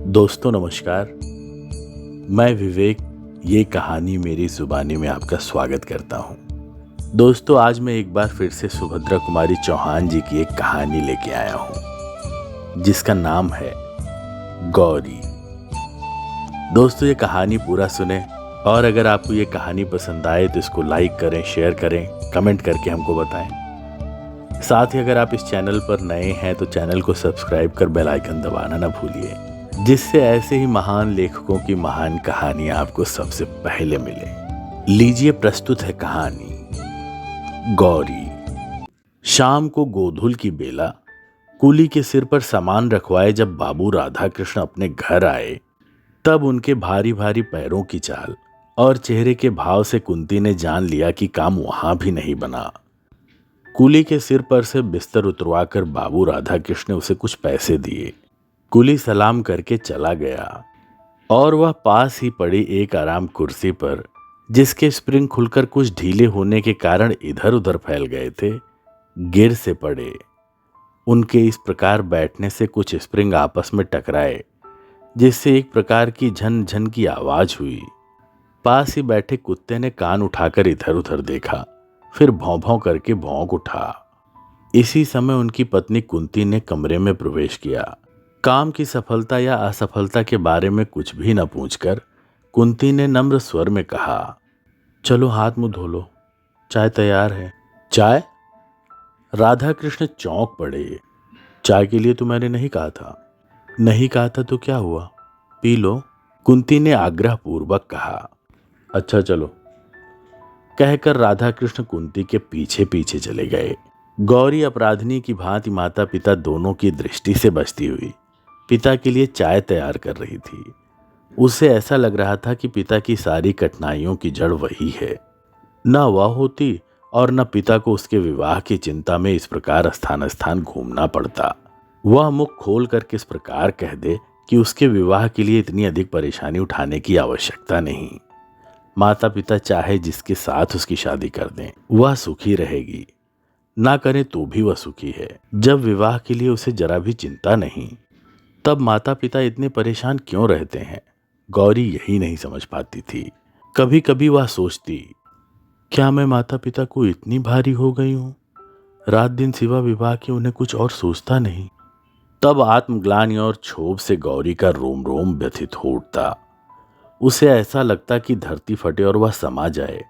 दोस्तों नमस्कार। मैं विवेक ये कहानी मेरी जुबानी में आपका स्वागत करता हूँ। दोस्तों आज मैं एक बार फिर से सुभद्रा कुमारी चौहान जी की एक कहानी लेके आया हूँ जिसका नाम है गौरी। दोस्तों ये कहानी पूरा सुने और अगर आपको ये कहानी पसंद आए तो इसको लाइक करें, शेयर करें, कमेंट करके हमको बताएं। साथ ही अगर आप इस चैनल पर नए हैं तो चैनल को सब्सक्राइब कर बेल आइकन दबाना ना भूलिए, जिससे ऐसे ही महान लेखकों की महान कहानियां आपको सबसे पहले मिले। लीजिए प्रस्तुत है कहानी गौरी। शाम को गोधूल की बेला कुली के सिर पर सामान रखवाए जब बाबू राधा कृष्ण अपने घर आए तब उनके भारी भारी पैरों की चाल और चेहरे के भाव से कुंती ने जान लिया कि काम वहां भी नहीं बना। कुली के सिर पर से बिस्तर उतरवाकर बाबू राधा कृष्ण ने उसे कुछ पैसे दिए। कुली सलाम करके चला गया और वह पास ही पड़ी एक आराम कुर्सी पर, जिसके स्प्रिंग खुलकर कुछ ढीले होने के कारण इधर उधर फैल गए थे, गिर से पड़े। उनके इस प्रकार बैठने से कुछ स्प्रिंग आपस में टकराए जिससे एक प्रकार की झन झन की आवाज हुई। पास ही बैठे कुत्ते ने कान उठाकर इधर उधर देखा, फिर भौं भौं करके भौंक उठा। इसी समय उनकी पत्नी कुंती ने कमरे में प्रवेश किया। काम की सफलता या असफलता के बारे में कुछ भी न पूछकर कुंती ने नम्र स्वर में कहा, चलो हाथ मुंह धो लो, चाय तैयार है। चाय? राधा कृष्ण चौंक पड़े। चाय के लिए तो मैंने नहीं कहा था। नहीं कहा था तो क्या हुआ, पी लो, कुंती ने आग्रह पूर्वक कहा। अच्छा चलो, कहकर राधा कृष्ण कुंती के पीछे पीछे चले गए। गौरी अपराधिनी की भांति माता पिता दोनों की दृष्टि से बचती हुई पिता के लिए चाय तैयार कर रही थी। उसे ऐसा लग रहा था कि पिता की सारी कठिनाइयों की जड़ वही है। न वह होती और न पिता को उसके विवाह की चिंता में इस प्रकार स्थान स्थान घूमना पड़ता। वह मुख खोल कर किस प्रकार कह दे कि उसके विवाह के लिए इतनी अधिक परेशानी उठाने की आवश्यकता नहीं। माता पिता चाहे जिसके साथ उसकी शादी कर दें, वह सुखी रहेगी। ना करें तो भी वह सुखी है। जब विवाह के लिए उसे जरा भी चिंता नहीं, तब माता पिता इतने परेशान क्यों रहते हैं? गौरी यही नहीं समझ पाती थी। कभी कभी वह सोचती, क्या मैं माता पिता को इतनी भारी हो गई हूं? रात दिन सिवा विवाह के उन्हें कुछ और सोचता नहीं। तब आत्मग्लानि और क्षोभ से गौरी का रोम रोम व्यथित हो उठता। उसे ऐसा लगता कि धरती फटे और वह समा जाए,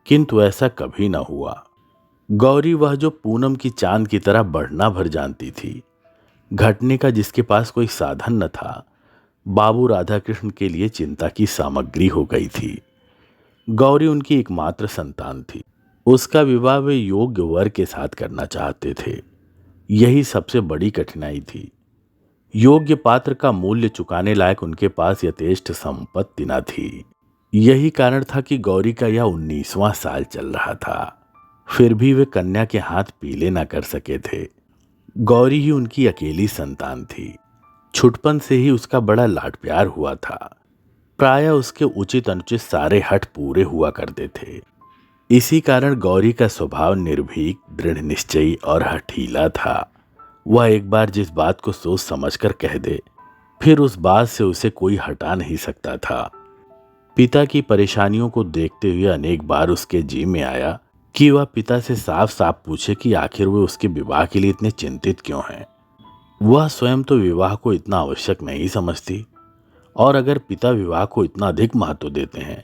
किंतु ऐसा कभी न हुआ। गौरी वह जो पूनम की चांद की तरह बढ़ना भर जानती थी, घटने का जिसके पास कोई साधन न था, बाबू राधा कृष्ण के लिए चिंता की सामग्री हो गई थी। गौरी उनकी एकमात्र संतान थी। उसका विवाह वे योग्य वर के साथ करना चाहते थे। यही सबसे बड़ी कठिनाई थी। योग्य पात्र का मूल्य चुकाने लायक उनके पास यथेष्ट संपत्ति न थी। यही कारण था कि गौरी का यह 19वां साल चल रहा था, फिर भी वे कन्या के हाथ पीले न कर सके थे। गौरी ही उनकी अकेली संतान थी। छुटपन से ही उसका बड़ा लाड प्यार हुआ था। प्रायः उसके उचित अनुचित सारे हठ पूरे हुआ करते थे। इसी कारण गौरी का स्वभाव निर्भीक, दृढ़ निश्चयी और हठीला था। वह एक बार जिस बात को सोच समझकर कह दे, फिर उस बात से उसे कोई हटा नहीं सकता था। पिता की परेशानियों को देखते हुए अनेक बार उसके जी में आया कि वह पिता से साफ साफ पूछे कि आखिर वे उसके विवाह के लिए इतने चिंतित क्यों हैं। वह स्वयं तो विवाह को इतना आवश्यक नहीं समझती, और अगर पिता विवाह को इतना अधिक महत्व देते हैं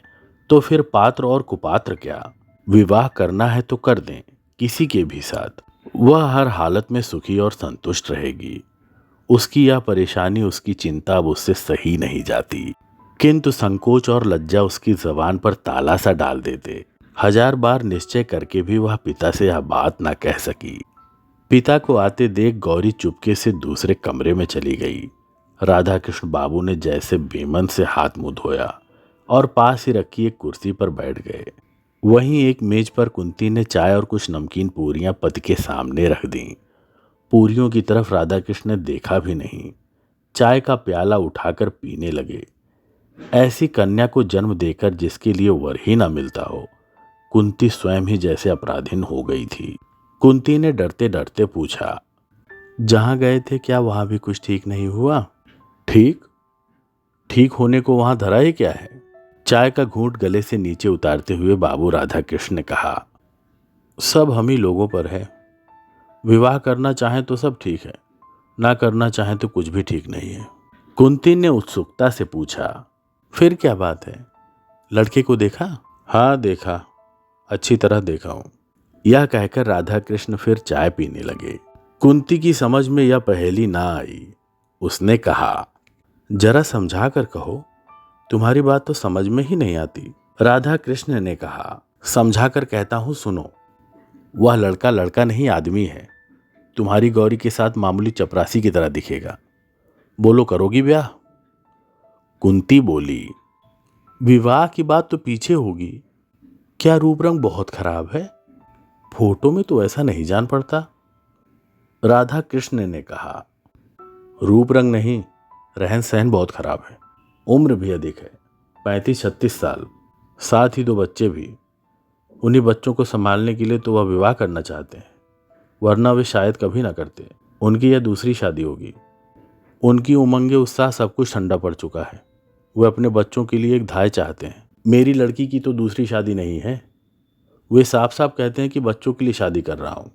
तो फिर पात्र और कुपात्र क्या। विवाह करना है तो कर दें, किसी के भी साथ। वह हर हालत में सुखी और संतुष्ट रहेगी। उसकी यह परेशानी, उसकी चिंता अब उससे सही नहीं जाती, किंतु संकोच और लज्जा उसकी जबान पर ताला सा डाल देते। हजार बार निश्चय करके भी वह पिता से यह बात न कह सकी। पिता को आते देख गौरी चुपके से दूसरे कमरे में चली गई। राधा कृष्ण बाबू ने जैसे बेमन से हाथ मुंह धोया और पास ही रखी एक कुर्सी पर बैठ गए। वहीं एक मेज पर कुंती ने चाय और कुछ नमकीन पूरियां पति के सामने रख दी। पूरियों की तरफ राधा कृष्ण ने देखा भी नहीं, चाय का प्याला उठाकर पीने लगे। ऐसी कन्या को जन्म देकर जिसके लिए वर ही न मिलता हो, कुंती स्वयं ही जैसे अपराधीन हो गई थी। कुंती ने डरते डरते पूछा, जहां गए थे क्या वहां भी कुछ ठीक नहीं हुआ? ठीक? ठीक होने को वहां धरा ही क्या है? चाय का घूंट गले से नीचे उतारते हुए बाबू राधा कृष्ण ने कहा, सब हम ही लोगों पर है। विवाह करना चाहें तो सब ठीक है, ना करना चाहें तो कुछ भी ठीक नहीं है। कुंती ने उत्सुकता से पूछा, फिर क्या बात है? लड़के को देखा? हाँ देखा, अच्छी तरह देखा हूं। यह कहकर राधा कृष्ण फिर चाय पीने लगे। कुंती की समझ में यह पहेली ना आई। उसने कहा, जरा समझा कर कहो, तुम्हारी बात तो समझ में ही नहीं आती। राधा कृष्ण ने कहा, समझा कर कहता हूं, सुनो। वह लड़का लड़का नहीं, आदमी है। तुम्हारी गौरी के साथ मामूली चपरासी की तरह दिखेगा। बोलो, करोगी ब्याह? कुंती बोली, विवाह की बात तो पीछे होगी। क्या रूप रंग बहुत खराब है? फोटो में तो ऐसा नहीं जान पड़ता। राधा कृष्ण ने कहा, रूप रंग नहीं, रहन सहन बहुत खराब है। उम्र भी अधिक है, 35-36 साल, साथ ही 2 बच्चे भी। उन्हीं बच्चों को संभालने के लिए तो वह विवाह करना चाहते हैं, वरना वे शायद कभी ना करते। उनकी यह दूसरी शादी होगी। उनकी उमंगे उत्साह सब कुछ ठंडा पड़ चुका है। वे अपने बच्चों के लिए एक धाय चाहते हैं। मेरी लड़की की तो दूसरी शादी नहीं है। वे साफ साफ कहते हैं कि बच्चों के लिए शादी कर रहा हूं।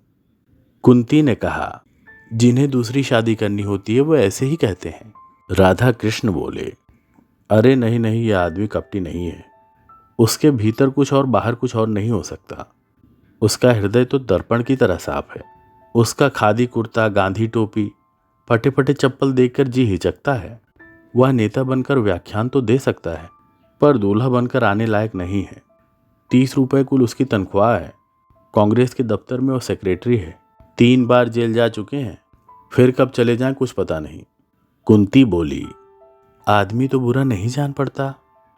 कुंती ने कहा, जिन्हें दूसरी शादी करनी होती है वो ऐसे ही कहते हैं। राधा कृष्ण बोले, अरे नहीं नहीं, यह आदमी कपटी नहीं है। उसके भीतर कुछ और बाहर कुछ और नहीं हो सकता। उसका हृदय तो दर्पण की तरह साफ है। उसका खादी कुर्ता, गांधी टोपी, फटे फटे चप्पल देखकर जी हिचकता है। वह नेता बनकर व्याख्यान तो दे सकता है, पर दूल्हा बनकर आने लायक नहीं है। 30 रुपए कुल उसकी तनख्वाह है। कांग्रेस के दफ्तर में वो सेक्रेटरी है। 3 बार जेल जा चुके हैं, फिर कब चले जाएं कुछ पता नहीं। कुंती बोली, आदमी तो बुरा नहीं जान पड़ता।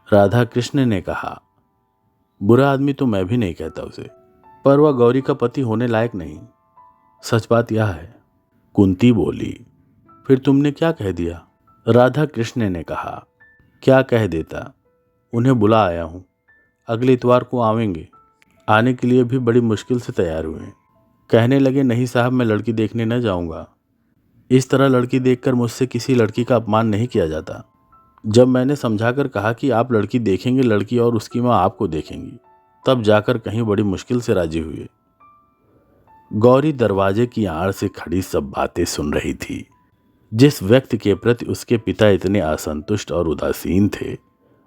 राधा कृष्ण ने कहा, बुरा आदमी तो मैं भी नहीं कहता उसे, पर वह गौरी का पति होने लायक नहीं। सच बात यह है। कुंती बोली, फिर तुमने क्या कह दिया? राधा कृष्ण ने कहा, क्या कह देता, उन्हें बुला आया हूं। अगले इतवार को आवेंगे। आने के लिए भी बड़ी मुश्किल से तैयार हुए। कहने लगे, नहीं साहब, मैं लड़की देखने न जाऊंगा। इस तरह लड़की देखकर मुझसे किसी लड़की का अपमान नहीं किया जाता। जब मैंने समझाकर कहा कि आप लड़की देखेंगे, लड़की और उसकी माँ आपको देखेंगी, तब जाकर कहीं बड़ी मुश्किल से राजी हुए। गौरी दरवाजे की आड़ से खड़ी सब बातें सुन रही थी। जिस व्यक्ति के प्रति उसके पिता इतने असंतुष्ट और उदासीन थे,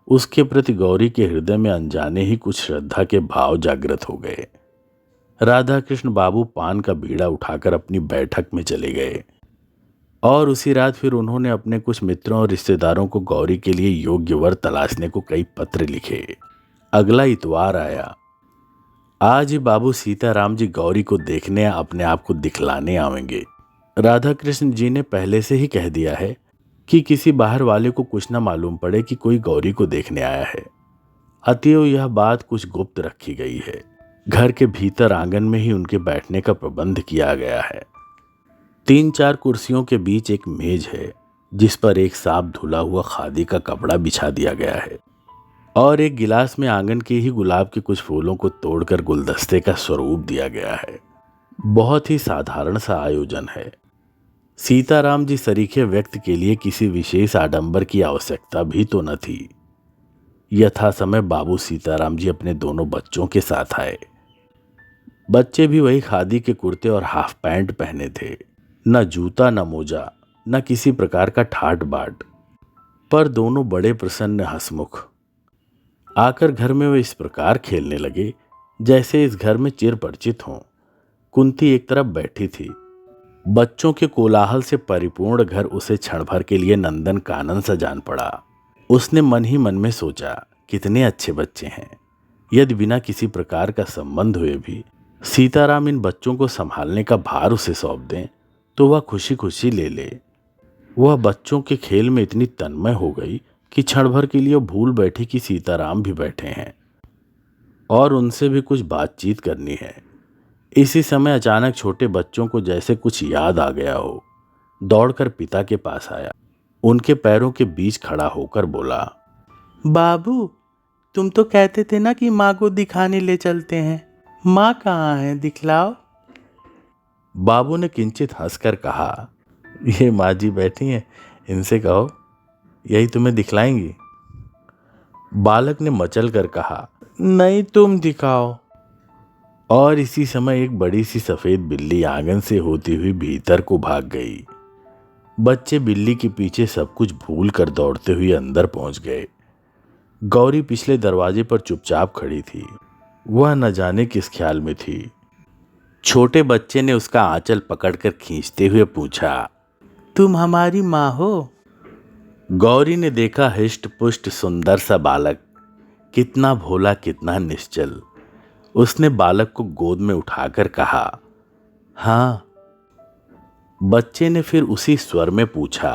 उसके प्रति गौरी के हृदय में अनजाने ही कुछ श्रद्धा के भाव जागृत हो गए। राधा कृष्ण बाबू पान का बीड़ा उठाकर अपनी बैठक में चले गए और उसी रात फिर उन्होंने अपने कुछ मित्रों और रिश्तेदारों को गौरी के लिए योग्य वर तलाशने को कई पत्र लिखे। अगला इतवार आया। आज ही बाबू सीताराम जी गौरी को देखने अपने आप को दिखलाने आवेंगे। राधा कृष्ण जी ने पहले से ही कह दिया है कि किसी बाहर वाले को कुछ न मालूम पड़े कि कोई गौरी को देखने आया है। अतएव यह बात कुछ गुप्त रखी गई है। घर के भीतर आंगन में ही उनके बैठने का प्रबंध किया गया है। 3-4 कुर्सियों के बीच एक मेज है, जिस पर एक साफ धुला हुआ खादी का कपड़ा बिछा दिया गया है और एक गिलास में आंगन के ही गुलाब के कुछ फूलों को तोड़कर गुलदस्ते का स्वरूप दिया गया है। बहुत ही साधारण सा आयोजन है। सीताराम जी सरीखे व्यक्ति के लिए किसी विशेष आडंबर की आवश्यकता भी तो न थी। यथा समय बाबू सीताराम जी अपने दोनों बच्चों के साथ आए। बच्चे भी वही खादी के कुर्ते और हाफ पैंट पहने थे। न जूता, न मोजा, न किसी प्रकार का ठाट बाट, पर दोनों बड़े प्रसन्न हंसमुख। आकर घर में वे इस प्रकार खेलने लगे जैसे इस घर में चिर परिचित हों। कुंती एक तरफ बैठी थी। बच्चों के कोलाहल से परिपूर्ण घर उसे क्षण भर के लिए नंदन कानन सा जान पड़ा। उसने मन ही मन में सोचा, कितने अच्छे बच्चे हैं। यदि बिना किसी प्रकार का संबंध हुए भी सीताराम इन बच्चों को संभालने का भार उसे सौंप दें तो वह खुशी खुशी ले ले। वह बच्चों के खेल में इतनी तन्मय हो गई कि क्षण भर के लिए भूल बैठी कि सीताराम भी बैठे हैं और उनसे भी कुछ बातचीत करनी है। इसी समय अचानक छोटे बच्चों को जैसे कुछ याद आ गया हो, दौड़कर पिता के पास आया। उनके पैरों के बीच खड़ा होकर बोला, बाबू, तुम तो कहते थे ना कि माँ को दिखाने ले चलते हैं। माँ कहाँ है, दिखलाओ। बाबू ने किंचित हंसकर कहा, ये माँ जी बैठी हैं, इनसे कहो। यही तुम्हें दिखलाएंगी? बालक ने मचल कर कहा, नहीं तुम दिखाओ। और इसी समय एक बड़ी सी सफेद बिल्ली आंगन से होती हुई भीतर को भाग गई। बच्चे बिल्ली के पीछे सब कुछ भूल कर दौड़ते हुए अंदर पहुंच गए। गौरी पिछले दरवाजे पर चुपचाप खड़ी थी। वह न जाने किस ख्याल में थी। छोटे बच्चे ने उसका आंचल पकड़कर खींचते हुए पूछा, तुम हमारी माँ हो? गौरी ने देखा हिष्ट पुष्ट सुंदर सा बालक, कितना भोला कितना निश्चल। उसने बालक को गोद में उठाकर कहा, हाँ। बच्चे ने फिर उसी स्वर में पूछा,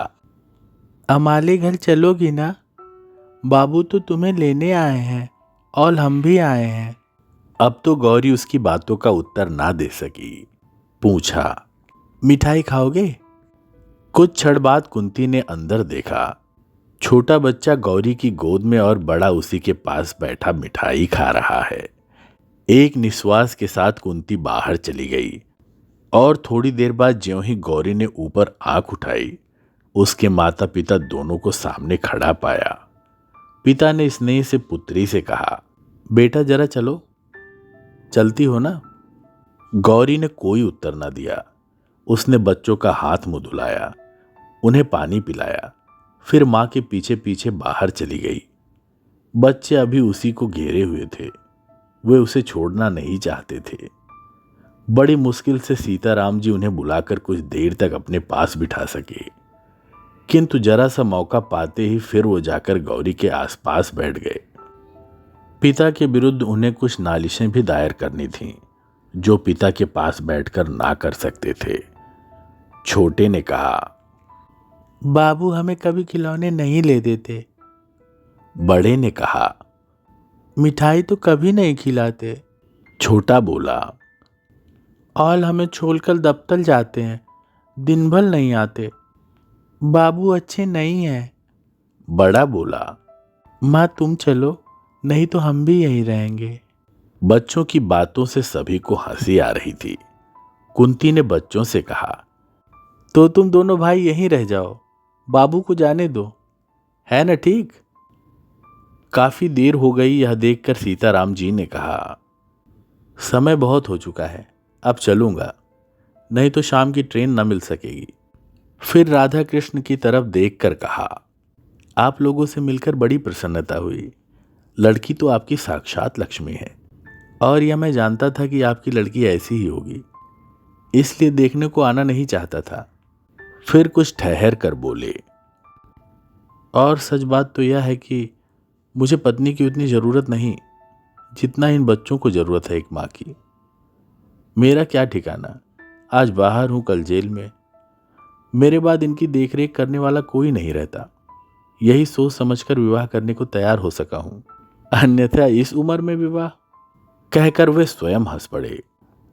अमाले घर चलोगी ना? बाबू तो तुम्हें लेने आए हैं और हम भी आए हैं। अब तो गौरी उसकी बातों का उत्तर ना दे सकी। पूछा, मिठाई खाओगे? कुछ क्षण बाद कुंती ने अंदर देखा। छोटा बच्चा गौरी की गोद में और बड़ा उसी के पास बैठा मिठाई खा रहा है। एक निश्वास के साथ कुंती बाहर चली गई और थोड़ी देर बाद ज्यों ही गौरी ने ऊपर आंख उठाई, उसके माता पिता दोनों को सामने खड़ा पाया। पिता ने स्नेह से पुत्री से कहा, बेटा जरा चलो, चलती हो ना? गौरी ने कोई उत्तर ना दिया। उसने बच्चों का हाथ मुंह धुलाया, उन्हें पानी पिलाया, फिर मां के पीछे पीछे बाहर चली गई। बच्चे अभी उसी को घेरे हुए थे। वे उसे छोड़ना नहीं चाहते थे। बड़ी मुश्किल से सीताराम जी उन्हें बुलाकर कुछ देर तक अपने पास बिठा सके, किंतु जरा सा मौका पाते ही फिर वो जाकर गौरी के आसपास बैठ गए। पिता के विरुद्ध उन्हें कुछ नालिशें भी दायर करनी थीं, जो पिता के पास बैठकर ना कर सकते थे। छोटे ने कहा, बाबू हमें कभी खिलौने नहीं ले देते। बड़े ने कहा, मिठाई तो कभी नहीं खिलाते। छोटा बोला, और हमें छोड़कर दफ्तर जाते हैं, दिन भर नहीं आते। बाबू अच्छे नहीं हैं। बड़ा बोला, माँ तुम चलो, नहीं तो हम भी यहीं रहेंगे। बच्चों की बातों से सभी को हंसी आ रही थी। कुंती ने बच्चों से कहा, तो तुम दोनों भाई यहीं रह जाओ, बाबू को जाने दो, है ना ठीक? काफी देर हो गई यह देखकर सीताराम जी ने कहा, समय बहुत हो चुका है, अब चलूंगा, नहीं तो शाम की ट्रेन न मिल सकेगी। फिर राधा कृष्ण की तरफ देखकर कहा, आप लोगों से मिलकर बड़ी प्रसन्नता हुई। लड़की तो आपकी साक्षात लक्ष्मी है, और यह मैं जानता था कि आपकी लड़की ऐसी ही होगी, इसलिए देखने को आना नहीं चाहता था। फिर कुछ ठहर कर बोले, और सच बात तो यह है कि मुझे पत्नी की उतनी जरूरत नहीं जितना इन बच्चों को जरूरत है एक माँ की। मेरा क्या ठिकाना, आज बाहर हूं, कल जेल में। मेरे बाद इनकी देखरेख करने वाला कोई नहीं रहता। यही सोच समझकर विवाह करने को तैयार हो सका हूं, अन्यथा इस उम्र में विवाह? कहकर वे स्वयं हंस पड़े।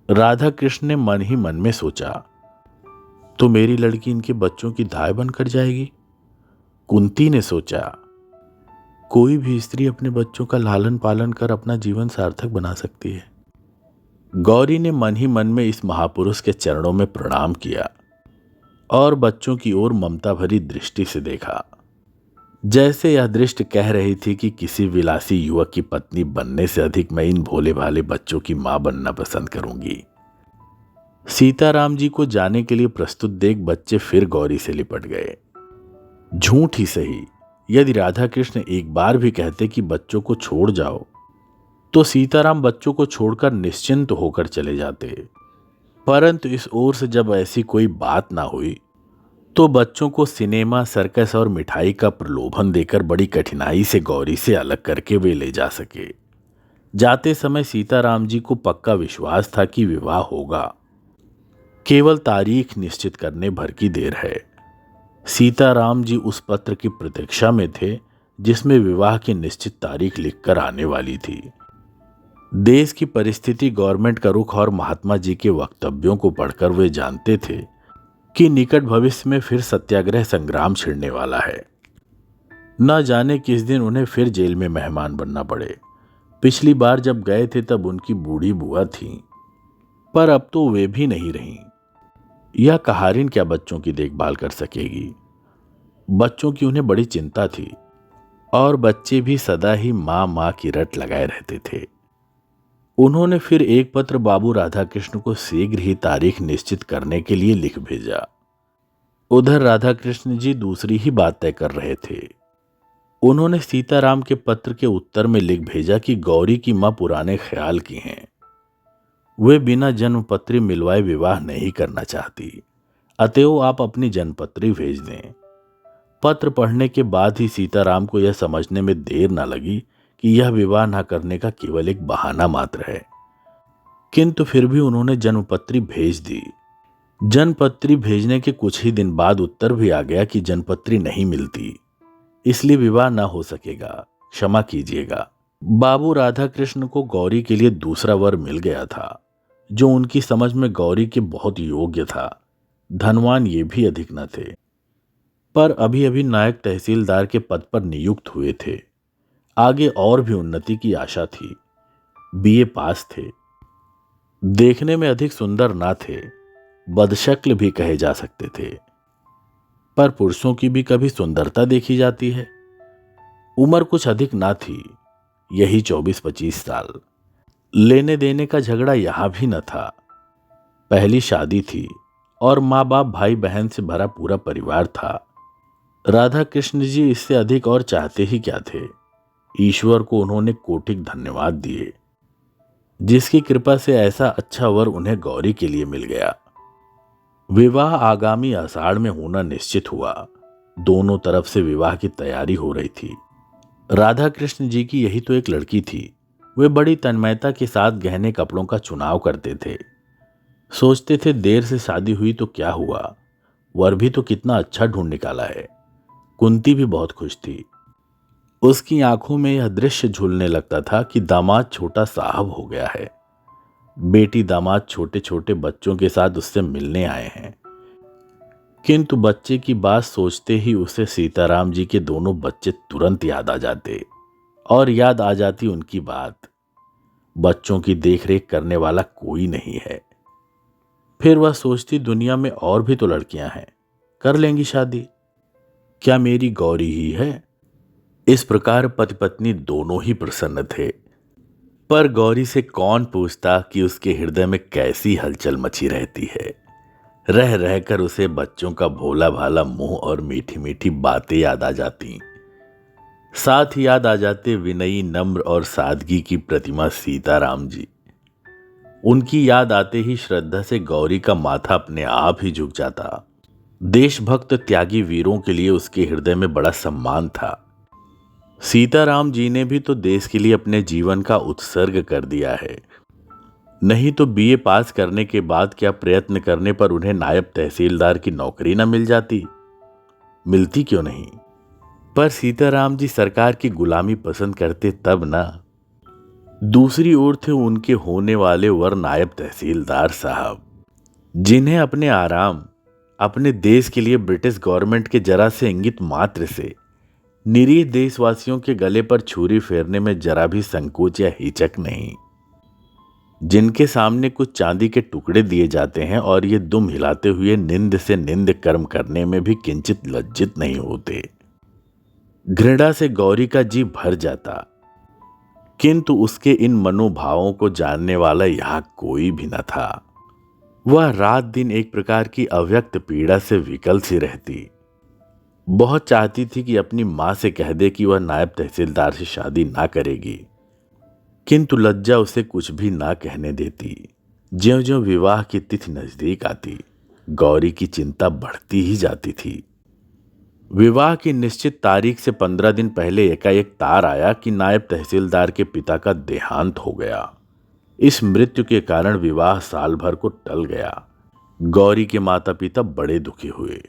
राधा कृष्ण ने मन ही मन में सोचा, तो मेरी लड़की इनके बच्चों की दाय बनकर जाएगी। कुंती ने सोचा, कोई भी स्त्री अपने बच्चों का लालन पालन कर अपना जीवन सार्थक बना सकती है। गौरी ने मन ही मन में इस महापुरुष के चरणों में प्रणाम किया और बच्चों की ओर ममता भरी दृष्टि से देखा, जैसे यह दृष्टि कह रही थी कि किसी विलासी युवक की पत्नी बनने से अधिक मैं इन भोले भाले बच्चों की मां बनना पसंद करूंगी। सीताराम जी को जाने के लिए प्रस्तुत देख बच्चे फिर गौरी से लिपट गए। झूठ ही सही, यदि राधा कृष्ण एक बार भी कहते कि बच्चों को छोड़ जाओ, तो सीताराम बच्चों को छोड़कर निश्चिंत होकर चले जाते। परंतु इस ओर से जब ऐसी कोई बात ना हुई, तो बच्चों को सिनेमा, सर्कस और मिठाई का प्रलोभन देकर बड़ी कठिनाई से गौरी से अलग करके वे ले जा सके। जाते समय सीताराम जी को पक्का विश्वास था कि विवाह होगा, केवल तारीख निश्चित करने भर की देर है। सीताराम जी उस पत्र की प्रतीक्षा में थे जिसमें विवाह की निश्चित तारीख लिखकर आने वाली थी। देश की परिस्थिति, गवर्नमेंट का रुख और महात्मा जी के वक्तव्यों को पढ़कर वे जानते थे कि निकट भविष्य में फिर सत्याग्रह संग्राम छिड़ने वाला है। न जाने किस दिन उन्हें फिर जेल में मेहमान बनना पड़े। पिछली बार जब गए थे तब उनकी बूढ़ी बुआ थीं, पर अब तो वे भी नहीं रहीं। यह कहारिन क्या बच्चों की देखभाल कर सकेगी? बच्चों की उन्हें बड़ी चिंता थी और बच्चे भी सदा ही माँ माँ की रट लगाए रहते थे। उन्होंने फिर एक पत्र बाबू राधाकृष्ण को शीघ्र ही तारीख निश्चित करने के लिए लिख भेजा। उधर राधाकृष्ण जी दूसरी ही बात तय कर रहे थे। उन्होंने सीताराम के पत्र के उत्तर में लिख भेजा कि गौरी की मां पुराने ख्याल की हैं। वे बिना जन्मपत्री मिलवाए विवाह नहीं करना चाहती, अतएव आप अपनी जन्मपत्री भेज दें। पत्र पढ़ने के बाद ही सीताराम को यह समझने में देर न लगी कि यह विवाह न करने का केवल एक बहाना मात्र है, किंतु फिर भी उन्होंने जन्मपत्री भेज दी। जन्मपत्री भेजने के कुछ ही दिन बाद उत्तर भी आ गया कि जन्मपत्री नहीं मिलती, इसलिए विवाह न हो सकेगा, क्षमा कीजिएगा। बाबू राधाकृष्ण को गौरी के लिए दूसरा वर मिल गया था, जो उनकी समझ में गौरी के बहुत योग्य था। धनवान ये भी अधिक न थे, पर अभी अभी नायक तहसीलदार के पद पर नियुक्त हुए थे। आगे और भी उन्नति की आशा थी। बीए पास थे। देखने में अधिक सुंदर ना थे, बदशक्ल भी कहे जा सकते थे। पर पुरुषों की भी कभी सुंदरता देखी जाती है। उम्र कुछ अधिक ना थी, यही 24-25 साल। लेने देने का झगड़ा यहां भी न था। पहली शादी थी और माँ बाप भाई बहन से भरा पूरा परिवार था। राधा कृष्ण जी इससे अधिक और चाहते ही क्या थे। ईश्वर को उन्होंने कोटिक धन्यवाद दिए, जिसकी कृपा से ऐसा अच्छा वर उन्हें गौरी के लिए मिल गया। विवाह आगामी आषाढ़ में होना निश्चित हुआ। दोनों तरफ से विवाह की तैयारी हो रही थी। राधा कृष्ण जी की यही तो एक लड़की थी। वे बड़ी तन्मयता के साथ गहने कपड़ों का चुनाव करते थे। सोचते थे देर से शादी हुई तो क्या हुआ, वर भी तो कितना अच्छा ढूंढ निकाला है। कुंती भी बहुत खुश थी। उसकी आंखों में यह दृश्य झूलने लगता था कि दामाद छोटा साहब हो गया है। बेटी दामाद छोटे छोटे बच्चों के साथ उससे मिलने आए हैं। किंतु बच्चे की बात सोचते ही उसे सीताराम जी के दोनों बच्चे तुरंत याद आ जाते और याद आ जाती उनकी बात। बच्चों की देखरेख करने वाला कोई नहीं है। फिर वह सोचती दुनिया में और भी तो लड़कियां हैं, कर लेंगी शादी, क्या मेरी गौरी ही है। इस प्रकार पति पत्नी दोनों ही प्रसन्न थे। पर गौरी से कौन पूछता कि उसके हृदय में कैसी हलचल मची रहती है। रह रहकर उसे बच्चों का भोला भाला मुंह और मीठी मीठी बातें याद आ जाती। साथ ही याद आ जाते विनयी नम्र और सादगी की प्रतिमा सीताराम जी। उनकी याद आते ही श्रद्धा से गौरी का माथा अपने आप ही झुक जाता। देशभक्त त्यागी वीरों के लिए उसके हृदय में बड़ा सम्मान था। सीताराम जी ने भी तो देश के लिए अपने जीवन का उत्सर्ग कर दिया है। नहीं तो बीए पास करने के बाद क्या प्रयत्न करने पर उन्हें नायब तहसीलदार की नौकरी न मिल जाती। मिलती क्यों नहीं, पर सीताराम जी सरकार की गुलामी पसंद करते तब ना। दूसरी ओर थे उनके होने वाले वर नायब तहसीलदार साहब, जिन्हें अपने आराम, अपने देश के लिए ब्रिटिश गवर्नमेंट के जरा से इंगित मात्र से निरीह देशवासियों के गले पर छुरी फेरने में जरा भी संकोच या हिचक नहीं। जिनके सामने कुछ चांदी के टुकड़े दिए जाते हैं और ये दुम हिलाते हुए निंद से निंद कर्म करने में भी किंचित लज्जित नहीं होते। घृणा से गौरी का जी भर जाता, किंतु उसके इन मनोभावों को जानने वाला यहां कोई भी न था। वह रात दिन एक प्रकार की अव्यक्त पीड़ा से विकल सी रहती। बहुत चाहती थी कि अपनी मां से कह दे कि वह नायब तहसीलदार से शादी ना करेगी, किंतु लज्जा उसे कुछ भी ना कहने देती। ज्यों-ज्यों विवाह की तिथि नजदीक आती, गौरी की चिंता बढ़ती ही जाती थी। विवाह की निश्चित तारीख से 15 दिन पहले एकाएक तार आया कि नायब तहसीलदार के पिता का देहांत हो गया। इस मृत्यु के कारण विवाह साल भर को टल गया। गौरी के माता पिता बड़े दुखी हुए,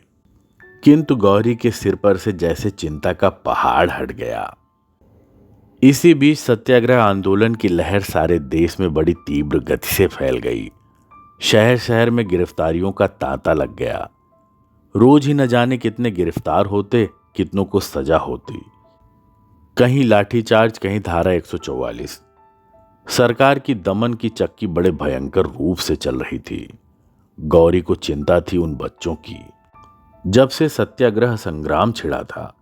किंतु गौरी के सिर पर से जैसे चिंता का पहाड़ हट गया। इसी बीच सत्याग्रह आंदोलन की लहर सारे देश में बड़ी तीव्र गति से फैल गई। शहर शहर में गिरफ्तारियों का तांता लग गया। रोज ही न जाने कितने गिरफ्तार होते, कितनों को सजा होती। कहीं लाठीचार्ज, कहीं धारा 144। सरकार की दमन की चक्की बड़े भयंकर रूप से चल रही थी। गौरी को चिंता थी उन बच्चों की। जब से सत्याग्रह संग्राम छिड़ा था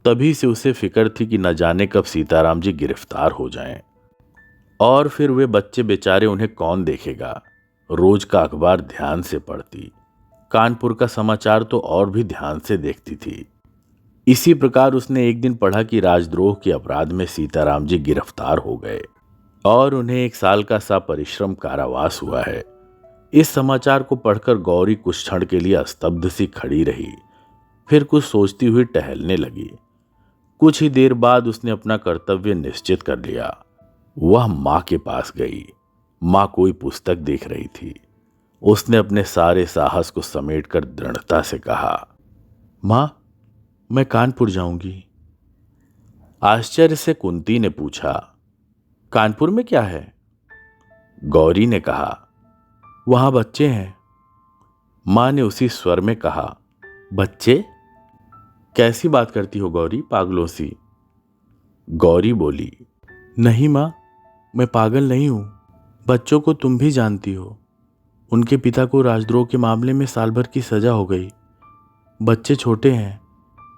तभी से उसे फिक्र थी कि न जाने कब सीताराम जी गिरफ्तार हो जाएं और फिर वे बच्चे बेचारे उन्हें कौन देखेगा। रोज का अखबार ध्यान से पढ़ती, कानपुर का समाचार तो और भी ध्यान से देखती थी। इसी प्रकार उसने एक दिन पढ़ा कि राजद्रोह के अपराध में सीताराम जी गिरफ्तार हो गए और उन्हें 1 साल का सपरिश्रम कारावास हुआ है। इस समाचार को पढ़कर गौरी कुछ क्षण के लिए स्तब्ध सी खड़ी रही, फिर कुछ सोचती हुई टहलने लगी। कुछ ही देर बाद उसने अपना कर्तव्य निश्चित कर लिया। वह मां के पास गई। मां कोई पुस्तक देख रही थी। उसने अपने सारे साहस को समेटकर दृढ़ता से कहा, मां, मैं कानपुर जाऊंगी। आश्चर्य से कुंती ने पूछा, कानपुर में क्या है? गौरी ने कहा, वहां बच्चे हैं। मां ने उसी स्वर में कहा, बच्चे? कैसी बात करती हो गौरी, पागलों सी? गौरी बोली, नहीं मां, मैं पागल नहीं हूं। बच्चों को तुम भी जानती हो। उनके पिता को राजद्रोह के मामले में साल भर की सजा हो गई। बच्चे छोटे हैं।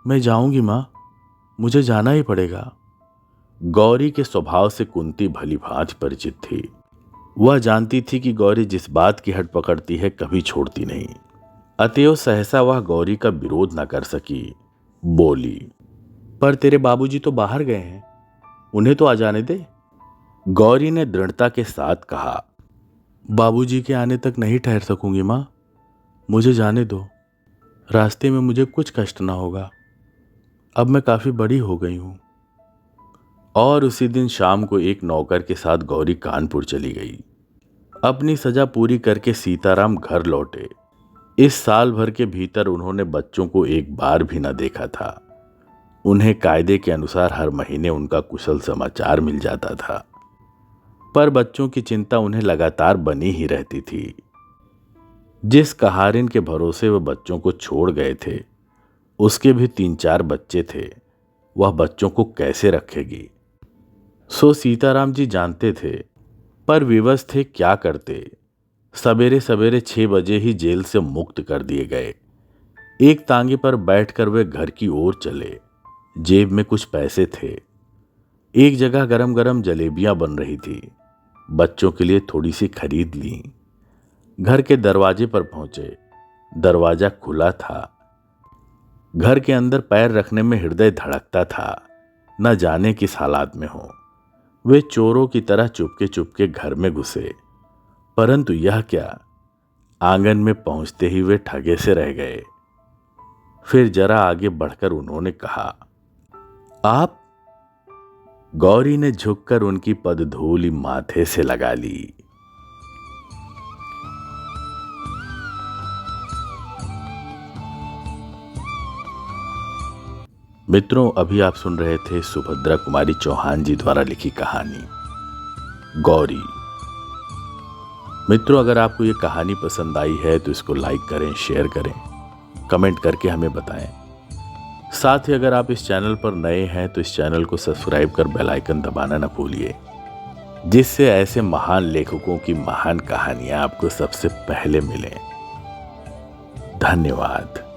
मैं जाऊंगी मां, मुझे जाना ही पड़ेगा। गौरी के स्वभाव से कुंती भली भांति परिचित थी। वह जानती थी कि गौरी जिस बात की हट पकड़ती है कभी छोड़ती नहीं। अतएव सहसा वह गौरी का विरोध न कर सकी। बोली, पर तेरे बाबूजी तो बाहर गए हैं, उन्हें तो आ जाने दे। गौरी ने दृढ़ता के साथ कहा, बाबूजी के आने तक नहीं ठहर सकूंगी मां, मुझे जाने दो। रास्ते में मुझे कुछ कष्ट ना होगा। अब मैं काफी बड़ी हो गई हूं। और उसी दिन शाम को एक नौकर के साथ गौरी कानपुर चली गई। अपनी सजा पूरी करके सीताराम घर लौटे। इस साल भर के भीतर उन्होंने बच्चों को एक बार भी न देखा था। उन्हें कायदे के अनुसार हर महीने उनका कुशल समाचार मिल जाता था, पर बच्चों की चिंता उन्हें लगातार बनी ही रहती थी। जिस कहारिन के भरोसे वह बच्चों को छोड़ गए थे, उसके भी 3-4 बच्चे थे। वह बच्चों को कैसे रखेगी? सो सीताराम जी जानते थे, पर विवश थे क्या करते। सवेरे सवेरे 6 बजे ही जेल से मुक्त कर दिए गए। एक तांगे पर बैठकर वे घर की ओर चले। जेब में कुछ पैसे थे। एक जगह गरम गरम जलेबियां बन रही थी। बच्चों के लिए थोड़ी सी खरीद ली। घर के दरवाजे पर पहुंचे। दरवाजा खुला था। घर के अंदर पैर रखने में हृदय धड़कता था। न जाने किस हालात में हो। वे चोरों की तरह चुपके चुपके घर में घुसे, परंतु यह क्या, आंगन में पहुंचते ही वे ठगे से रह गए। फिर जरा आगे बढ़कर उन्होंने कहा, आप? गौरी ने झुककर उनकी पदधूलि माथे से लगा ली। मित्रों, अभी आप सुन रहे थे सुभद्रा कुमारी चौहान जी द्वारा लिखी कहानी गौरी। मित्रों, अगर आपको ये कहानी पसंद आई है तो इसको लाइक करें, शेयर करें, कमेंट करके हमें बताएं। साथ ही अगर आप इस चैनल पर नए हैं तो इस चैनल को सब्सक्राइब कर बेल आइकन दबाना न भूलिए, जिससे ऐसे महान लेखकों की महान कहानियां आपको सबसे पहले मिलें। धन्यवाद।